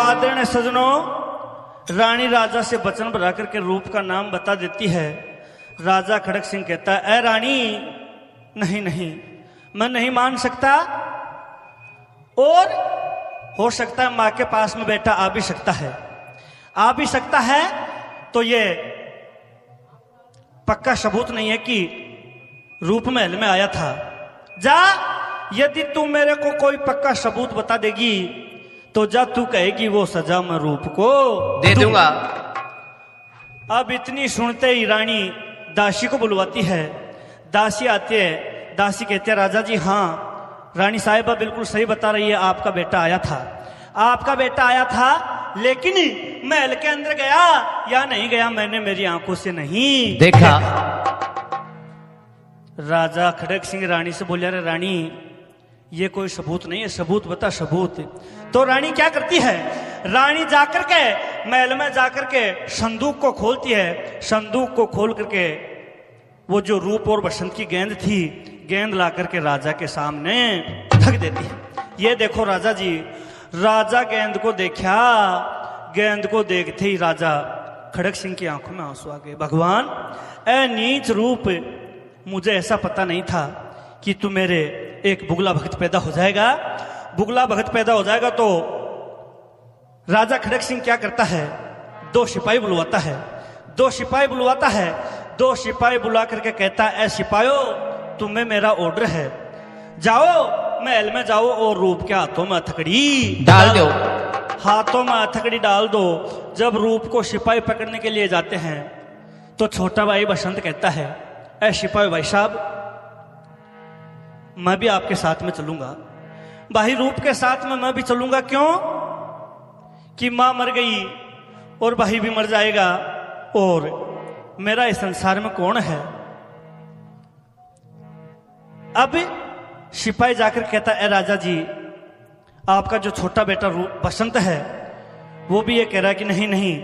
आदरणीय सजनों, रानी राजा से वचन भरा करके रूप का नाम बता देती है। राजा खड़क सिंह कहता है, ऐ रानी, नहीं नहीं, मैं नहीं मान सकता, और हो सकता है माँ के पास में बेटा आ भी सकता है, आ भी सकता है, तो ये पक्का सबूत नहीं है कि रूप महल में आया था। जा, यदि तू मेरे को कोई पक्का सबूत बता देगी तो जा, तू कहेगी वो सजा मैं रूप को दे दूंगा। अब इतनी सुनते ही रानी दासी को बुलवाती है। दासी आते है, दासी कहते हैं, राजा जी हाँ, रानी साहिबा बिल्कुल सही बता रही है, आपका बेटा आया था, आपका बेटा आया था, लेकिन महल के अंदर गया या नहीं गया मैंने मेरी आंखों से नहीं देखा। राजा खड़क सिंह रानी से बोले, अरे रानी, ये कोई सबूत नहीं है, सबूत बता, सबूत। तो रानी क्या करती है, रानी जाकर के महल में जाकर के संदूक को खोलती है। संदूक को खोल करके वो जो रूप और बसंत की गेंद थी, गेंद ला करके राजा के सामने ढक देती है। ये देखो राजा जी। राजा गेंद को देखा, गेंद को देखते ही राजा खड़क सिंह की आंखों में आंसू आ गए। भगवान, ए नीच रूप, मुझे ऐसा पता नहीं था कि तू मेरे एक बुगला भक्त पैदा हो जाएगा। बुगला भक्त पैदा हो जाएगा तो राजा खड़क सिंह क्या करता है, दो सिपाही बुलवाता है। दो सिपाही बुलवाता है, दो सिपाही बुला करके कहता है, ए सिपाहियों, तुम्हें मेरा ऑर्डर है, जाओ महल में जाओ और रूप के हाथों में हथकड़ी डाल दो। हाथों में हथकड़ी डाल दो। जब रूप को सिपाही पकड़ने के लिए जाते हैं तो छोटा भाई बसंत कहता है, ऐ सिपाही भाई साहब, मैं भी आपके साथ में चलूंगा। भाई रूप के साथ में मैं भी चलूंगा। क्यों? कि मां मर गई और भाई भी मर जाएगा, और मेरा इस संसार में कौन है। अब सिपाही जाकर कहता है, राजा जी, आपका जो छोटा बेटा बसंत है वो भी ये कह रहा है कि नहीं नहीं,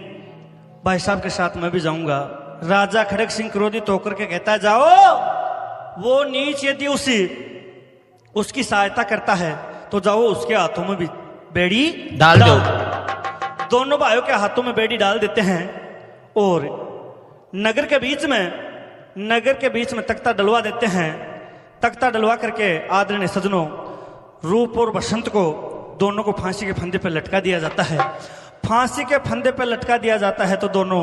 भाई साहब के साथ मैं भी जाऊंगा। राजा खड़क सिंह क्रोधित होकर के कहता है, जाओ, वो नीच यदि उसकी सहायता करता है तो जाओ उसके हाथों में भी बेड़ी डाल दो। दोनों भाइयों के हाथों में बेड़ी डाल देते हैं, और नगर के बीच में तख्ता डलवा देते हैं। तख्ता डलवा करके आदरणीय सजनों, रूप और बसंत को दोनों को फांसी के फंदे पर लटका दिया जाता है। फांसी के फंदे पर लटका दिया जाता है तो दोनों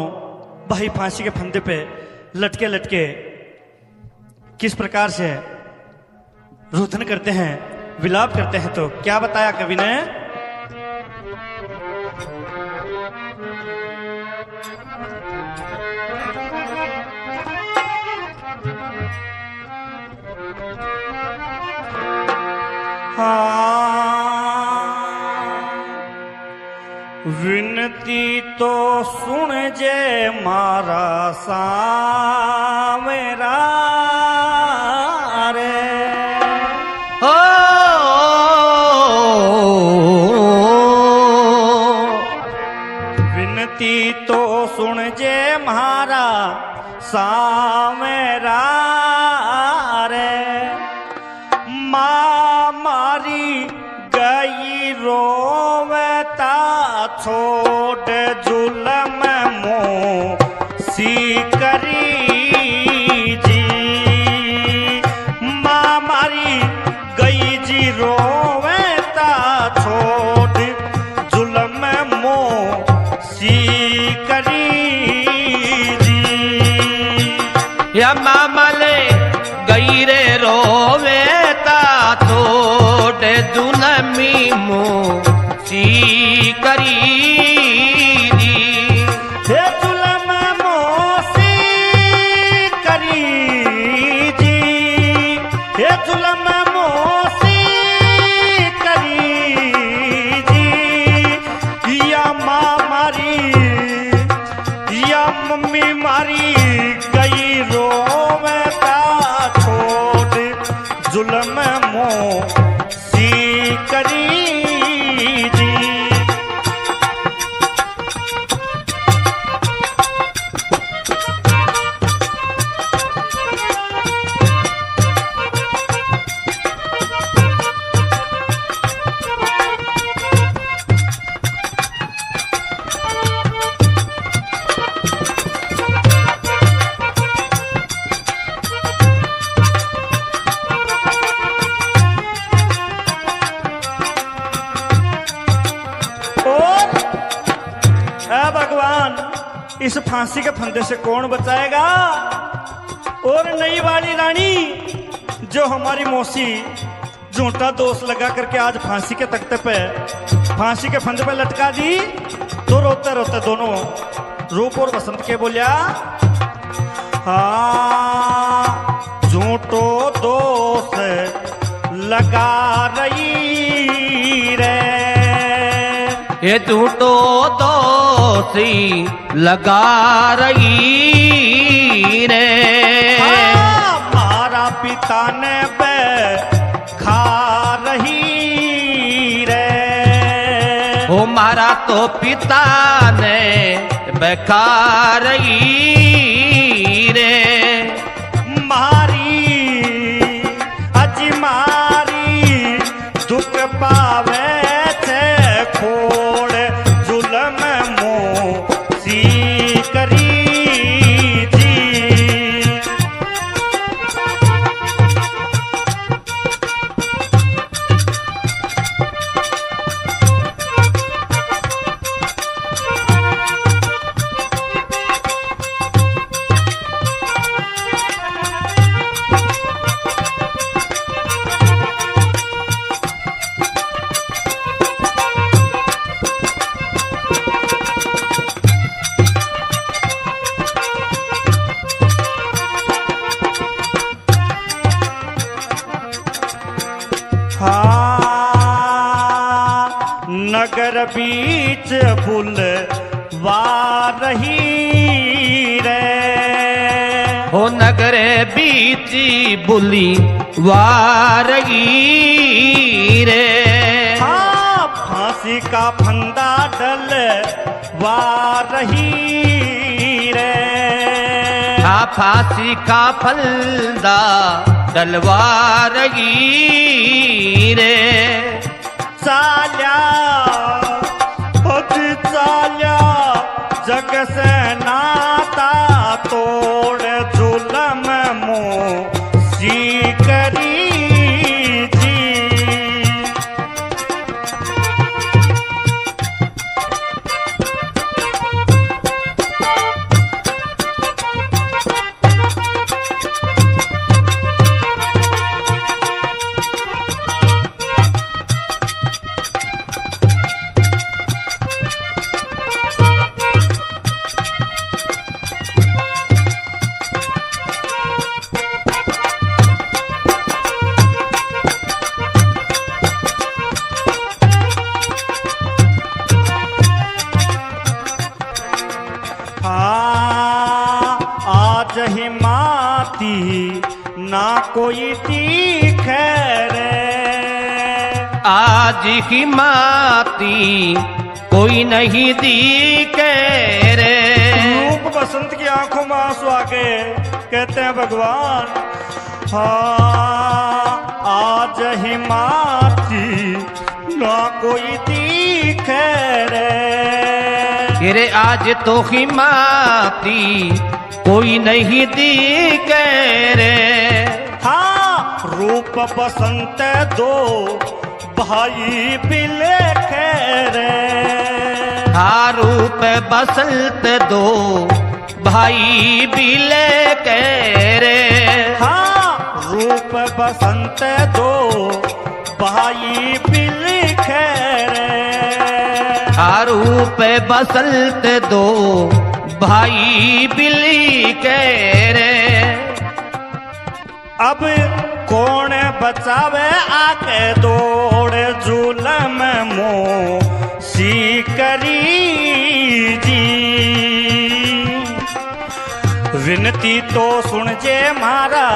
भाई फांसी के फंदे पे लटके लटके किस प्रकार से रुदन करते हैं, विलाप करते हैं। तो क्या बताया कवि ने, विनती तो सुन जे मारा सावेरा रे, ओ विनती तो सुन जे मारा सावेरा रे, माँ मारी गई रोवता छोड़ जुलम मोसी करी जी, माँ मारी गई जी रोवता छोड़ जुलम मोसी करी जी। या मामले गई रे रोवे ता छोड़ जुलमी मोसी करी दी। हे जुलम मोसी करी जी, हे जुलम मोसी करी जी। या माँ मारी, या मम्मी मारी गई रोवता छोड़ जुलम मोसी करी जी। फांसी के फंदे से कौन बचाएगा। और नई वाली रानी जो हमारी मौसी झूठा दोष लगा करके आज फांसी के तख्ते पे, फांसी के फंदे पे लटका दी, तो रोते रोते दोनों रूप और बसंत के बोलिया, हाँ झूठो दोष लगा रही रे, ये झूठो दोषी लगा रही रे। मारा पिता ने बे खा रही रे, ओ मारा तो पिता ने बेखा रही रे। मारी अजी मारी दुख पावे थे खोड़ जुलम मोसी करी जी। नगर बीच फूल वार रही रे, हो नगर बीच बुली वारगी रे। हाँ फांसी का फंदा डल वार रही रे, हाँ फांसी का फंदा डलवा रही रे। चाल्या अति चाल्या जग से नाता तोड़ जुलम मोसी करी जी। आज ही माती ना कोई दिखे रे, आज की माती कोई नहीं दिखे रे। रूप बसंत की आंखों में आंसू आके कहते हैं भगवान, हाँ आज ही माती ना कोई दिखे रे। रे आज तो ही माती कोई नहीं दिखे रे। हाँ रूप बसंत दो भाई बिलेखे रे, हाँ रूप बसंत दो भाई बिलेखे रे। हाँ रूप बसंत दो भाई बिलेखे रे, हाँ रूप बसंत दो भाई बिलेखे रे। अब कौन बचावे आके दौड़ जुलम मोसी करी जी। विनती तो सुन जे मारा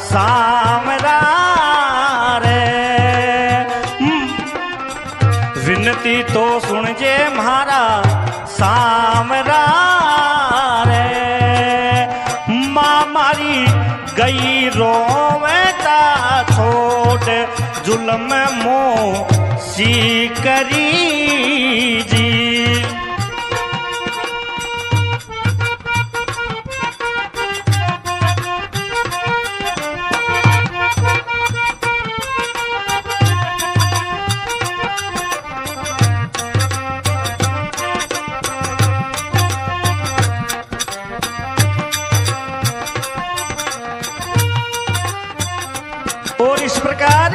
सामरा रे, विनती तो सुन जे मारा सामरा रे। माँ मारी गई रोवेता छोड़ जुलम मोसी करी जी। इस प्रकार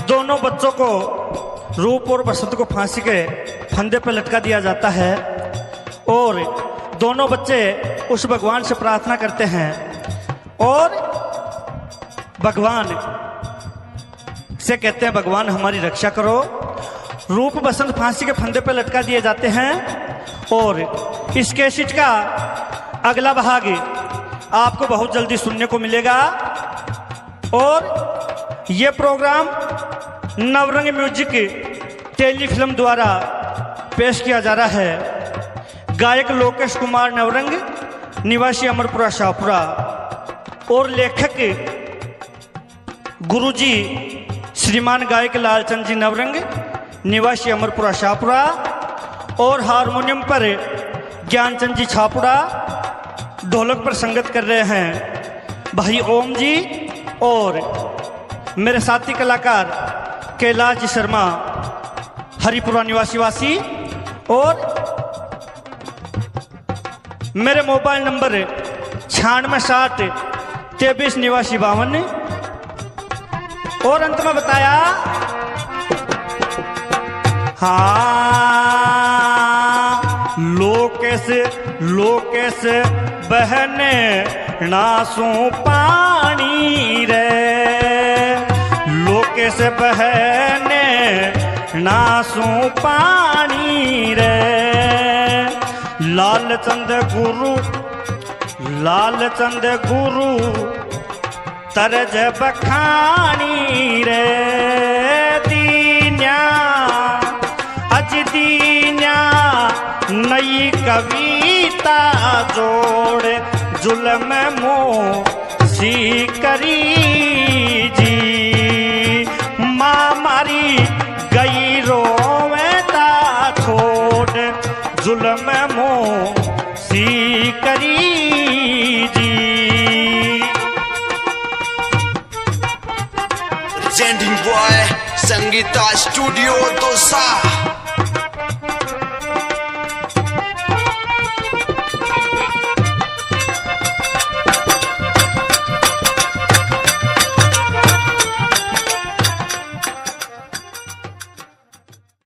दोनों बच्चों को रूप और बसंत को फांसी के फंदे पर लटका दिया जाता है और दोनों बच्चे उस भगवान से प्रार्थना करते हैं और भगवान से कहते हैं, भगवान हमारी रक्षा करो। रूप बसंत फांसी के फंदे पर लटका दिए जाते हैं और इस कैसेट का अगला भाग आपको बहुत जल्दी सुनने को मिलेगा। और ये प्रोग्राम नवरंग म्यूजिक टेलीफिल्म द्वारा पेश किया जा रहा है। गायक लोकेश कुमार नवरंग, निवासी अमरपुरा शाहपुरा, और लेखक गुरुजी श्रीमान गायक लालचंद जी नवरंग, निवासी अमरपुरा शाहपुरा, और हारमोनियम पर ज्ञानचंद जी छापुड़ा, ढोलक पर संगत कर रहे हैं भाई ओम जी, और मेरे साथी कलाकार कैलाश जी शर्मा, हरिपुरा निवासी, और मेरे मोबाइल नंबर 9660 23 निवासी 52। और अंत में बताया, हाँ लोकेश बहने नासू पानी रे, लोकेश बहने नासू पानी रे, लालचंद गुरु तरज बखानी रे, दीन्या अज दीन्या नई कविता जोड़ जुल्म मोह सी करी जी, माँ मारी गई रोवेता छोड़ जुल्म मोह सी करी जी। Presenting by Sangeeta Studio Dosa।